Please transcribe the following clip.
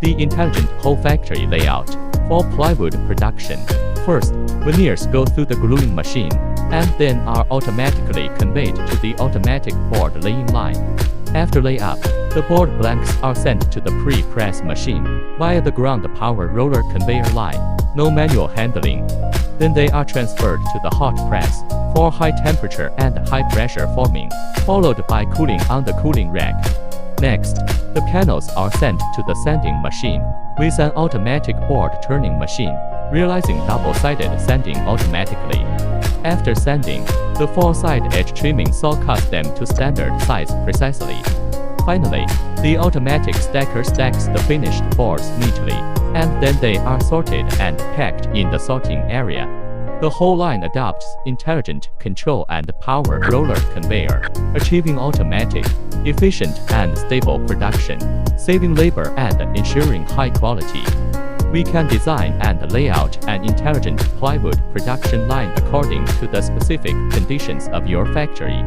The intelligent whole factory layout for plywood production. First, veneers go through the gluing machine and then are automatically conveyed to the automatic board laying line. After layup, the board blanks are sent to the pre-press machine via the ground power roller conveyor line. No manual handling. Then they are transferred to the hot press for high temperature and high pressure forming, followed by cooling on the cooling rack. Next, the panels are sent to the sanding machine with an automatic board turning machine, realizing double-sided sanding automatically. After sanding, the four-side edge trimming saw cuts them to standard size precisely. Finally, the automatic stacker stacks the finished boards neatly, and then they are sorted and packed in the sorting area. The whole line adopts intelligent control and power roller conveyor, achieving automatic, efficient and stable production, saving labor and ensuring high quality. We can design and lay out an intelligent plywood production line according to the specific conditions of your factory.